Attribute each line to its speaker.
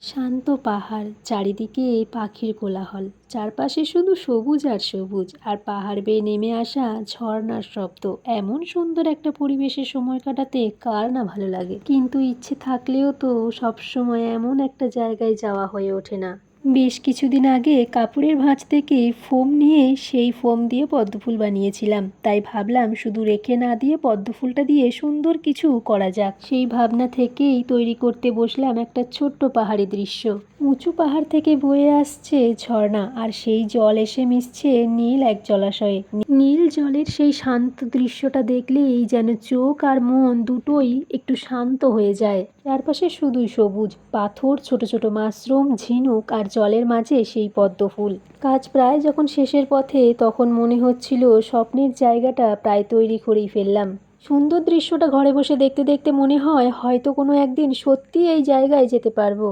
Speaker 1: শান্ত পাহাড়, চারিদিকে পাখির কোলাহল, চারপাশে শুধু সবুজ আর সবুজ, আর পাহাড় বেয়ে নেমে আসা ঝর্ণার শব্দ। এমন সুন্দর একটা পরিবেশে সময় কাটাতে কার না ভালো লাগে, কিন্তু ইচ্ছে থাকলেও তো সবসময় এমন একটা জায়গায় যাওয়া হয়ে ওঠে না। বেশ কিছুদিন আগে কাপড়ের ভাঁজ থেকে ফোম নিয়ে সেই ফোম দিয়ে পদ্মফুল বানিয়েছিলাম, তাই ভাবলাম শুধু রেখে না দিয়ে পদ্মফুলটা দিয়ে সুন্দর কিছু করা যাক। সেই ভাবনা থেকেই তৈরি করতে বসলাম একটা ছোট্ট পাহাড়ি দৃশ্য। উঁচু পাহাড় থেকে বয়ে আসছে ঝর্ণা, আর সেই জল এসে মিশছে নীল এক জলাশয়ে। নীল জলের সেই শান্ত দৃশ্যটা দেখলেই যেন চোখ আর মন দুটোই একটু শান্ত হয়ে যায়। চারপাশে শুধুই সবুজ পাথর, ছোট ছোট মাশরুম, ঝিনুক, আর জলের মাঝে সেই পদ্মফুল। কাজ প্রায় যখন শেষের পথে, তখন মনে হচ্ছিল স্বপ্নের জায়গাটা প্রায় তৈরি করেই ফেললাম। সুন্দর দৃশ্যটা ঘরে বসে দেখতে দেখতে মনে হয় হয়তো কোনো একদিন সত্যিই এই জায়গায় যেতে পারবো।